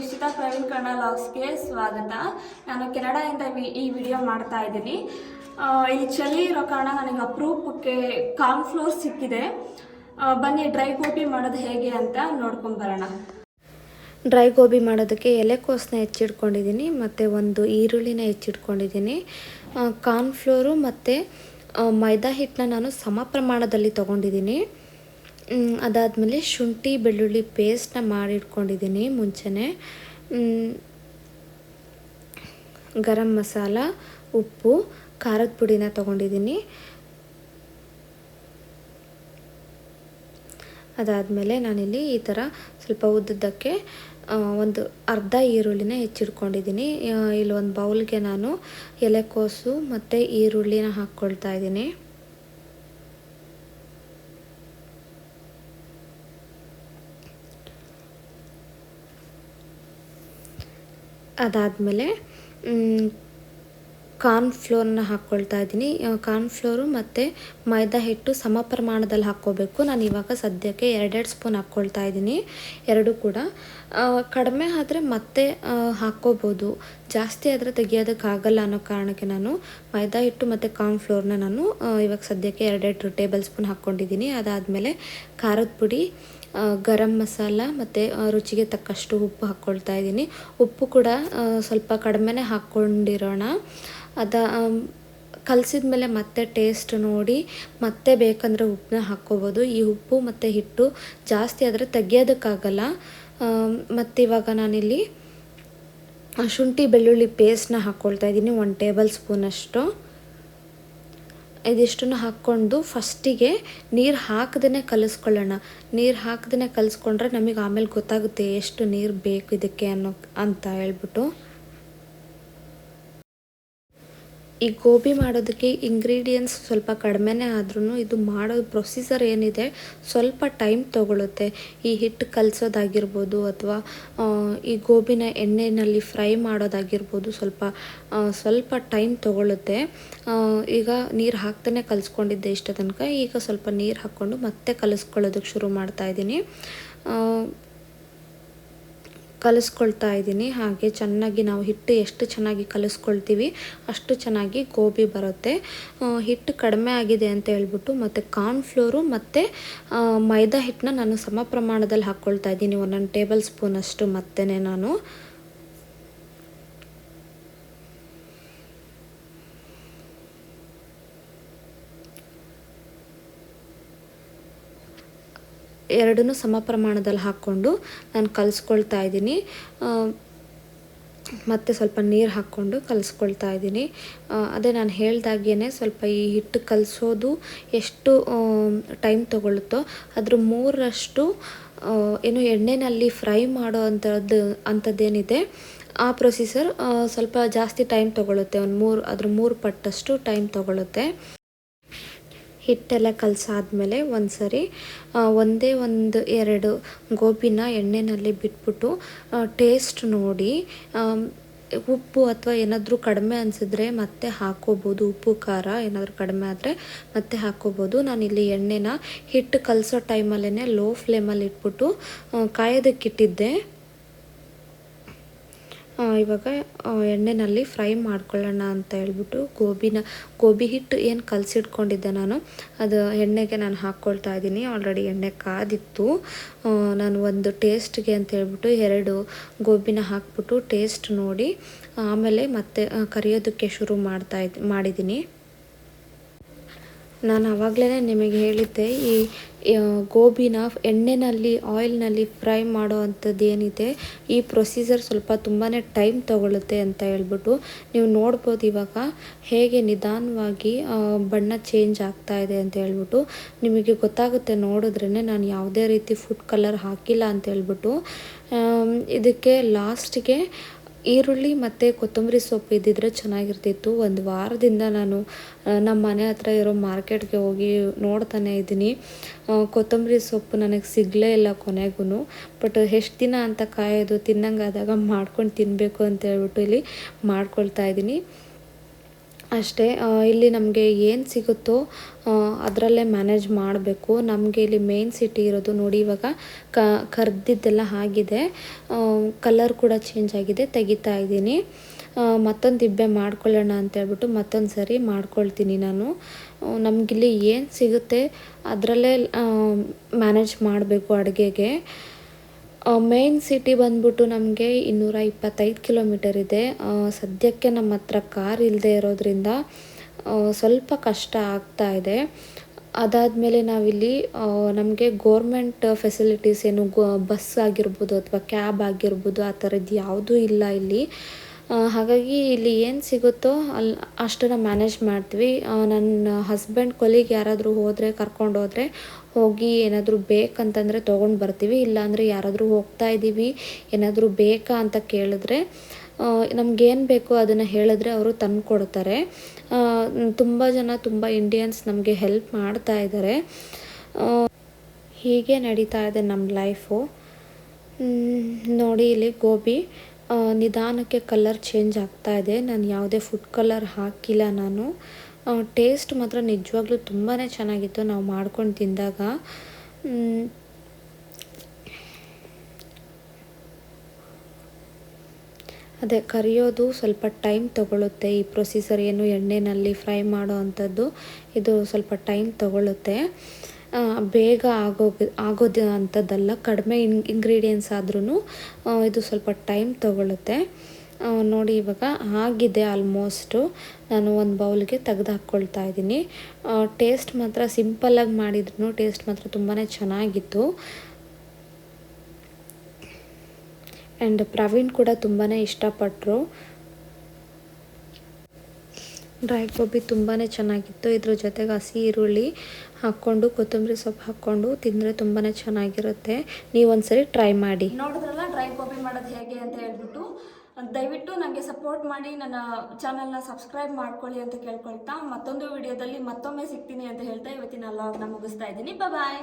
ಇಷ್ಟ ಪ್ರವೀಣ್ ಕನ್ನಡ ಲಾಗ್ಸ್ಗೆ ಸ್ವಾಗತ. ನಾನು ಕೆನಡಾಯಿಂದ ಈ ವಿಡಿಯೋ ಮಾಡ್ತಾ ಇದ್ದೀನಿ. ಇಲ್ಲಿ ಚಳಿ ಇರೋ ಕಾರಣ ನನಗೆ ಅಪರೂಪಕ್ಕೆ ಕಾರ್ನ್ಫ್ಲೋರ್ ಸಿಕ್ಕಿದೆ. ಬನ್ನಿ ಡ್ರೈ ಗೋಬಿ ಮಾಡೋದು ಹೇಗೆ ಅಂತ ನೋಡ್ಕೊಂಡು ಬರೋಣ. ಡ್ರೈ ಗೋಬಿ ಮಾಡೋದಕ್ಕೆ ಎಲೆಕೋಸನ್ನ ಹೆಚ್ಚಿಟ್ಕೊಂಡಿದ್ದೀನಿ ಮತ್ತು ಒಂದು ಈರುಳ್ಳಿನ ಹೆಚ್ಚಿಟ್ಕೊಂಡಿದ್ದೀನಿ. ಕಾರ್ನ್ಫ್ಲೋರು ಮತ್ತು ಮೈದಾ ಹಿಟ್ಟನ್ನ ನಾನು ಸಮ ಪ್ರಮಾಣದಲ್ಲಿ ತೊಗೊಂಡಿದ್ದೀನಿ. ಅದಾದಮೇಲೆ ಶುಂಠಿ ಬೆಳ್ಳುಳ್ಳಿ ಪೇಸ್ಟ್ನ ಮಾಡಿಟ್ಕೊಂಡಿದ್ದೀನಿ ಮುಂಚೆನೇ. ಗರಂ ಮಸಾಲ, ಉಪ್ಪು, ಖಾರದ ಪುಡಿನ ತೊಗೊಂಡಿದ್ದೀನಿ. ಅದಾದಮೇಲೆ ನಾನಿಲ್ಲಿ ಈ ಥರ ಸ್ವಲ್ಪ ಉದ್ದಕ್ಕೆ ಒಂದು ಅರ್ಧ ಈರುಳ್ಳಿನ ಹೆಚ್ಚಿಟ್ಕೊಂಡಿದ್ದೀನಿ. ಇಲ್ಲಿ ಒಂದು ಬೌಲ್ಗೆ ನಾನು ಎಲೆಕೋಸು ಮತ್ತು ಈರುಳ್ಳಿನ ಹಾಕ್ಕೊಳ್ತಾ ಇದ್ದೀನಿ. ಅದಾದಮೇಲೆ ಕಾರ್ನ್ಫ್ಲೋರ್ನ ಹಾಕ್ಕೊಳ್ತಾ ಇದ್ದೀನಿ. ಕಾರ್ನ್ಫ್ಲೋರು ಮತ್ತು ಮೈದಾ ಹಿಟ್ಟು ಸಮ ಪ್ರಮಾಣದಲ್ಲಿ ಹಾಕ್ಕೋಬೇಕು. ನಾನು ಇವಾಗ ಸದ್ಯಕ್ಕೆ 2 ಸ್ಪೂನ್ ಹಾಕ್ಕೊಳ್ತಾ ಇದ್ದೀನಿ. ಎರಡೂ ಕೂಡ ಕಡಿಮೆ ಆದರೆ ಮತ್ತೆ ಹಾಕ್ಕೋಬೋದು, ಜಾಸ್ತಿ ಆದರೆ ತೆಗಿಯೋದಕ್ಕಾಗಲ್ಲ ಅನ್ನೋ ಕಾರಣಕ್ಕೆ ನಾನು ಮೈದಾ ಹಿಟ್ಟು ಮತ್ತು ಕಾರ್ನ್ಫ್ಲೋರ್ನ ನಾನು ಇವಾಗ ಸದ್ಯಕ್ಕೆ 2 ಟೇಬಲ್ ಸ್ಪೂನ್ ಹಾಕ್ಕೊಂಡಿದ್ದೀನಿ. ಅದಾದಮೇಲೆ ಖಾರದ ಪುಡಿ, ಗರಂ ಮಸಾಲ ಮತ್ತು ರುಚಿಗೆ ತಕ್ಕಷ್ಟು ಉಪ್ಪು ಹಾಕ್ಕೊಳ್ತಾ ಇದ್ದೀನಿ. ಉಪ್ಪು ಕೂಡ ಸ್ವಲ್ಪ ಕಡಿಮೆನೇ ಹಾಕ್ಕೊಂಡಿರೋಣ. ಕಲಸಿದ ಮೇಲೆ ಮತ್ತೆ ಟೇಸ್ಟ್ ನೋಡಿ ಮತ್ತೆ ಬೇಕಂದರೆ ಉಪ್ಪನ್ನ ಹಾಕ್ಕೋಬೋದು. ಈ ಉಪ್ಪು ಮತ್ತು ಹಿಟ್ಟು ಜಾಸ್ತಿ ಆದರೆ ತೆಗಿಯೋದಕ್ಕಾಗಲ್ಲ. ಮತ್ತು ಇವಾಗ ನಾನಿಲ್ಲಿ ಶುಂಠಿ ಬೆಳ್ಳುಳ್ಳಿ ಪೇಸ್ಟ್ನ ಹಾಕ್ಕೊಳ್ತಾ ಇದ್ದೀನಿ, 1 ಟೇಬಲ್ ಸ್ಪೂನಷ್ಟು. ಇದಿಷ್ಟನ್ನು ಹಾಕ್ಕೊಂಡು ಫಸ್ಟಿಗೆ ನೀರು ಹಾಕದೇ ಕಲಿಸ್ಕೊಳ್ಳೋಣ. ನೀರು ಹಾಕದೇ ಕಲಿಸ್ಕೊಂಡ್ರೆ ನಮಗೆ ಆಮೇಲೆ ಗೊತ್ತಾಗುತ್ತೆ ಎಷ್ಟು ನೀರು ಬೇಕು ಇದಕ್ಕೆ ಅಂತ ಹೇಳ್ಬಿಟ್ಟು. ಈ ಗೋಬಿ ಮಾಡೋದಕ್ಕೆ ಇಂಗ್ರೀಡಿಯೆಂಟ್ಸ್ ಸ್ವಲ್ಪ ಕಡಿಮೆನೇ ಆದ್ರೂ ಇದು ಮಾಡೋ ಪ್ರೊಸೀಜರ್ ಏನಿದೆ ಸ್ವಲ್ಪ ಟೈಮ್ ತೊಗೊಳುತ್ತೆ. ಈ ಹಿಟ್ಟು ಕಲಸೋದಾಗಿರ್ಬೋದು ಅಥವಾ ಈ ಗೋಬಿನ ಎಣ್ಣೆಯಲ್ಲಿ ಫ್ರೈ ಮಾಡೋದಾಗಿರ್ಬೋದು ಸ್ವಲ್ಪ ಟೈಮ್ ತೊಗೊಳುತ್ತೆ. ಈಗ ನೀರು ಹಾಕ್ತಾನೆ ಕಲಿಸ್ಕೊಂಡಿದ್ದೆ ಇಷ್ಟ ತನಕ. ಈಗ ಸ್ವಲ್ಪ ನೀರು ಹಾಕ್ಕೊಂಡು ಮತ್ತೆ ಕಲಿಸ್ಕೊಳ್ಳೋದಕ್ಕೆ ಶುರು ಮಾಡ್ತಾಯಿದ್ದೀನಿ. ಕಲಿಸ್ಕೊಳ್ತಾ ಇದ್ದೀನಿ. ಹಾಗೆ ಚೆನ್ನಾಗಿ ನಾವು ಹಿಟ್ಟು ಎಷ್ಟು ಚೆನ್ನಾಗಿ ಕಲಿಸ್ಕೊಳ್ತೀವಿ ಅಷ್ಟು ಚೆನ್ನಾಗಿ ಗೋಬಿ ಬರುತ್ತೆ. ಹಿಟ್ಟು ಕಡಿಮೆ ಆಗಿದೆ ಅಂತ ಹೇಳ್ಬಿಟ್ಟು ಮತ್ತು ಕಾರ್ನ್ಫ್ಲೋರು ಮತ್ತು ಮೈದಾ ಹಿಟ್ಟನ್ನ ನಾನು ಸಮ ಪ್ರಮಾಣದಲ್ಲಿ ಹಾಕ್ಕೊಳ್ತಾ ಇದ್ದೀನಿ, 1 ಟೇಬಲ್ ಸ್ಪೂನಷ್ಟು. ಮತ್ತೆ ನಾನು ಎರಡನ್ನೂ ಸಮ ಪ್ರಮಾಣದಲ್ಲಿ ಹಾಕ್ಕೊಂಡು ನಾನು ಕಲಿಸ್ಕೊಳ್ತಾ ಇದ್ದೀನಿ. ಮತ್ತು ಸ್ವಲ್ಪ ನೀರು ಹಾಕ್ಕೊಂಡು ಕಲಿಸ್ಕೊಳ್ತಾ ಇದ್ದೀನಿ. ಅದೇ ನಾನು ಹೇಳ್ದಾಗೇ ಸ್ವಲ್ಪ ಈ ಹಿಟ್ಟು ಕಲಿಸೋದು ಎಷ್ಟು ಟೈಮ್ ತೊಗೊಳುತ್ತೋ ಅದ್ರ 3ರಷ್ಟು ಏನು ಎಣ್ಣೆಯಲ್ಲಿ ಫ್ರೈ ಮಾಡೋ ಅಂಥದ್ದೇನಿದೆ ಆ ಪ್ರೊಸೀಜರ್ ಸ್ವಲ್ಪ ಜಾಸ್ತಿ ಟೈಮ್ ತೊಗೊಳುತ್ತೆ. ಅದ್ರ 3 ಪಟ್ಟಷ್ಟು ಟೈಮ್ ತೊಗೊಳುತ್ತೆ. ಹಿಟ್ಟೆಲ್ಲ ಕಲಸಾದ್ಮೇಲೆ ಒಂದೇ 2 ಗೋಬಿನ ಎಣ್ಣೆಯಲ್ಲಿ ಬಿಟ್ಬಿಟ್ಟು ಟೇಸ್ಟ್ ನೋಡಿ, ಉಪ್ಪು ಅಥವಾ ಏನಾದರೂ ಕಡಿಮೆ ಅನಿಸಿದ್ರೆ ಮತ್ತೆ ಹಾಕ್ಕೋಬೋದು. ಉಪ್ಪು ಖಾರ ಏನಾದರೂ ಕಡಿಮೆ ಆದರೆ ಮತ್ತೆ ಹಾಕ್ಕೋಬೋದು. ನಾನಿಲ್ಲಿ ಎಣ್ಣೆನ ಹಿಟ್ಟು ಕಲಸೋ ಟೈಮಲ್ಲೇ ಲೋ ಫ್ಲೇಮಲ್ಲಿ ಇಟ್ಬಿಟ್ಟು ಕಾಯೋದಕ್ಕಿಟ್ಟಿದ್ದೆ. ಇವಾಗ ಎಣ್ಣೆಯಲ್ಲಿ ಫ್ರೈ ಮಾಡ್ಕೊಳ್ಳೋಣ ಅಂತ ಹೇಳ್ಬಿಟ್ಟು ಗೋಬಿ ಹಿಟ್ಟು ಏನು ಕಲಸಿಟ್ಕೊಂಡಿದ್ದೆ ನಾನು ಅದು ಎಣ್ಣೆಗೆ ನಾನು ಹಾಕ್ಕೊಳ್ತಾ ಇದ್ದೀನಿ. ಆಲ್ರೆಡಿ ಎಣ್ಣೆ ಕಾದಿತ್ತು. ನಾನು ಒಂದು ಟೇಸ್ಟ್ಗೆ ಅಂತ ಹೇಳ್ಬಿಟ್ಟು 2 ಗೋಬಿನ ಹಾಕ್ಬಿಟ್ಟು ಟೇಸ್ಟ್ ನೋಡಿ ಆಮೇಲೆ ಮತ್ತೆ ಕರಿಯೋದಕ್ಕೆ ಶುರು ಮಾಡಿದ್ದೀನಿ. ನಾನು ಆವಾಗಲೇ ನಿಮಗೆ ಹೇಳಿದ್ದೆ, ಈ ಗೋಬಿನ ಆಯಿಲ್ನಲ್ಲಿ ಫ್ರೈ ಮಾಡೋ ಅಂಥದ್ದು ಏನಿದೆ ಈ ಪ್ರೊಸೀಜರ್ ಸ್ವಲ್ಪ ತುಂಬಾ ಟೈಮ್ ತೊಗೊಳುತ್ತೆ ಅಂತ ಹೇಳ್ಬಿಟ್ಟು. ನೀವು ನೋಡ್ಬೋದು ಇವಾಗ ಹೇಗೆ ನಿಧಾನವಾಗಿ ಬಣ್ಣ ಚೇಂಜ್ ಆಗ್ತಾ ಇದೆ ಅಂತ ಹೇಳ್ಬಿಟ್ಟು. ನಿಮಗೆ ಗೊತ್ತಾಗುತ್ತೆ ನೋಡಿದ್ರೇ ನಾನು ಯಾವುದೇ ರೀತಿ ಫುಡ್ ಕಲರ್ ಹಾಕಿಲ್ಲ ಅಂತ ಹೇಳ್ಬಿಟ್ಟು. ಇದಕ್ಕೆ ಲಾಸ್ಟಿಗೆ ಈರುಳ್ಳಿ ಮತ್ತು ಕೊತ್ತಂಬರಿ ಸೊಪ್ಪು ಇದ್ದಿದ್ರೆ ಚೆನ್ನಾಗಿರ್ತಿತ್ತು. 1 ವಾರದಿಂದ ನಾನು ನಮ್ಮ ಮನೆ ಹತ್ರ ಇರೋ ಮಾರ್ಕೆಟ್ಗೆ ಹೋಗಿ ನೋಡ್ತಾನೆ ಇದ್ದೀನಿ. ಕೊತ್ತಂಬರಿ ಸೊಪ್ಪು ನನಗೆ ಸಿಗಲೇ ಇಲ್ಲ ಕೊನೆಗೂ. ಬಟ್ ಎಷ್ಟು ದಿನ ಅಂತ ಕಾಯೋದು, ತಿನ್ನಂಗಾದಾಗ ಮಾಡ್ಕೊಂಡು ತಿನ್ನಬೇಕು ಅಂತ ಹೇಳ್ಬಿಟ್ಟು ಇಲ್ಲಿ ಮಾಡ್ಕೊಳ್ತಾ ಇದ್ದೀನಿ. ಅಷ್ಟೇ ಇಲ್ಲಿ ನಮಗೆ ಏನು ಸಿಗುತ್ತೋ ಅದರಲ್ಲೇ ಮ್ಯಾನೇಜ್ ಮಾಡಬೇಕು. ನಮಗೆ ಇಲ್ಲಿ ಮೇನ್ ಸಿಟಿ ಇರೋದು ನೋಡಿ, ಇವಾಗ ಕರ್ದಿದ್ದೆಲ್ಲ ಆಗಿದೆ, ಕಲರ್ ಕೂಡ ಚೇಂಜ್ ಆಗಿದೆ, ತೆಗಿತಾ ಇದ್ದೀನಿ. ಮತ್ತೊಂದು ದಿಬ್ಬೆ ಮಾಡ್ಕೊಳ್ಳೋಣ ಅಂತೇಳ್ಬಿಟ್ಟು ಮತ್ತೊಂದು ಸರಿ ಮಾಡ್ಕೊಳ್ತೀನಿ ನಾನು. ನಮಗಿಲ್ಲಿ ಏನು ಸಿಗುತ್ತೆ ಅದರಲ್ಲೇ ಮ್ಯಾನೇಜ್ ಮಾಡಬೇಕು ಅಡುಗೆಗೆ. ಮೇನ್ ಸಿಟಿ ಬಂದ್ಬಿಟ್ಟು ನಮಗೆ 225 ಕಿಲೋಮೀಟರ್ ಇದೆ. ಸದ್ಯಕ್ಕೆ ನಮ್ಮ ಹತ್ರ ಕಾರ್ ಇಲ್ಲದೆ ಇರೋದ್ರಿಂದ ಸ್ವಲ್ಪ ಕಷ್ಟ ಆಗ್ತಾ ಇದೆ. ಅದಾದಮೇಲೆ ನಾವಿಲ್ಲಿ ನಮಗೆ ಗೋರ್ಮೆಂಟ್ ಫೆಸಿಲಿಟೀಸ್ ಏನು ಬಸ್ ಆಗಿರ್ಬೋದು ಅಥವಾ ಕ್ಯಾಬ್ ಆಗಿರ್ಬೋದು ಆ ಥರದ್ದು ಯಾವುದೂ ಇಲ್ಲ ಇಲ್ಲಿ. ಹಾಗಾಗಿ ಇಲ್ಲಿ ಏನು ಸಿಗುತ್ತೋ ಅಷ್ಟನ್ನು ಮ್ಯಾನೇಜ್ ಮಾಡ್ತೀವಿ. ನನ್ನ ಹಸ್ಬೆಂಡ್ ಕೊಲಿಗೆ ಯಾರಾದರೂ ಕರ್ಕೊಂಡು ಹೋದರೆ ಹೋಗಿ ಏನಾದರೂ ಬೇಕಂತಂದರೆ ತೊಗೊಂಡು ಬರ್ತೀವಿ. ಇಲ್ಲಾಂದರೆ ಯಾರಾದರೂ ಹೋಗ್ತಾ ಇದ್ದೀವಿ ಏನಾದರೂ ಬೇಕಾ ಅಂತ ಕೇಳಿದ್ರೆ ನಮಗೇನು ಬೇಕೋ ಅದನ್ನು ಹೇಳಿದ್ರೆ ಅವರು ತಂದು ಕೊಡ್ತಾರೆ. ತುಂಬ ಇಂಡಿಯನ್ಸ್ ನಮಗೆ ಹೆಲ್ಪ್ ಮಾಡ್ತಾ ಇದ್ದಾರೆ. ಹೀಗೆ ನಡೀತಾ ಇದೆ ನಮ್ಮ ಲೈಫು. ನೋಡಿ ಇಲ್ಲಿ ಗೋಬಿ ನಿಧಾನಕ್ಕೆ ಕಲರ್ ಚೇಂಜ್ ಆಗ್ತಾ ಇದೆ. ನಾನು ಯಾವುದೇ ಫುಡ್ ಕಲರ್ ಹಾಕಿಲ್ಲ ನಾನು. ಟೇಸ್ಟ್ ಮಾತ್ರ ನಿಜವಾಗ್ಲೂ ತುಂಬಾ ಚೆನ್ನಾಗಿತ್ತು ನಾವು ಮಾಡ್ಕೊಂಡು ತಿಂದಾಗ. ಅದೇ ಕರಿಯೋದು ಸ್ವಲ್ಪ ಟೈಮ್ ತಗೊಳ್ಳುತ್ತೆ. ಈ ಪ್ರೊಸೀಸರ್ ಏನು ಎಣ್ಣೆಯಲ್ಲಿ ಫ್ರೈ ಮಾಡೋ ಅಂಥದ್ದು ಇದು ಸ್ವಲ್ಪ ಟೈಮ್ ತಗೊಳ್ಳುತ್ತೆ. ಬೇಗ ಆಗೋದು ಅಂಥದ್ದಲ್ಲ, ಕಡಿಮೆ ಇಂಗ್ರೀಡಿಯೆಂಟ್ಸ್ ಆದ್ರೂ ಇದು ಸ್ವಲ್ಪ ಟೈಮ್ ತಗೊಳ್ಳುತ್ತೆ. ನೋಡಿ ಇವಾಗ ಆಗಿದೆ ಆಲ್ಮೋಸ್ಟು. ನಾನು ಒಂದು ಬೌಲ್ಗೆ ತೆಗೆದು ಹಾಕ್ಕೊಳ್ತಾ ಇದ್ದೀನಿ. ಟೇಸ್ಟ್ ಮಾತ್ರ ಸಿಂಪಲ್ಲಾಗಿ ಮಾಡಿದ್ರು ಟೇಸ್ಟ್ ಮಾತ್ರ ತುಂಬಾ ಚೆನ್ನಾಗಿತ್ತು. ಆ್ಯಂಡ್ ಪ್ರವೀಣ್ ಕೂಡ ತುಂಬಾ ಇಷ್ಟಪಟ್ಟರು. ಡ್ರೈ ಗೋಬಿ ತುಂಬಾ ಚೆನ್ನಾಗಿತ್ತು. ಇದ್ರ ಜೊತೆಗೆ ಹಸಿ ಈರುಳ್ಳಿ ಹಾಕ್ಕೊಂಡು ಕೊತ್ತಂಬರಿ ಸೊಪ್ಪು ಹಾಕ್ಕೊಂಡು ತಿಂದರೆ ತುಂಬಾ ಚೆನ್ನಾಗಿರುತ್ತೆ. ನೀವು ಒಂದ್ಸರಿ ಟ್ರೈ ಮಾಡಿ. ನೋಡಿದ್ರಲ್ಲ ಡ್ರೈ ಗೋಬಿ ಮಾಡೋದು ಹೇಗೆ ಅಂತ ಹೇಳ್ಬಿಟ್ಟು, ದಯವಿಟ್ಟು ನನಗೆ ಸಪೋರ್ಟ್ ಮಾಡಿ ನನ್ನ ಚಾನಲ್ನ ಸಬ್ಸ್ಕ್ರೈಬ್ ಮಾಡ್ಕೊಳ್ಳಿ ಅಂತ ಕೇಳ್ಕೊಳ್ತಾ, ಮತ್ತೊಂದು ವಿಡಿಯೋದಲ್ಲಿ ಮತ್ತೊಮ್ಮೆ ಸಿಗ್ತೀನಿ ಅಂತ ಹೇಳ್ತಾ ಇವತ್ತಿನ ವ್ಲಾಗ್ನ ಮುಗಿಸ್ತಾ ಇದ್ದೀನಿ. ಬಾಯ್.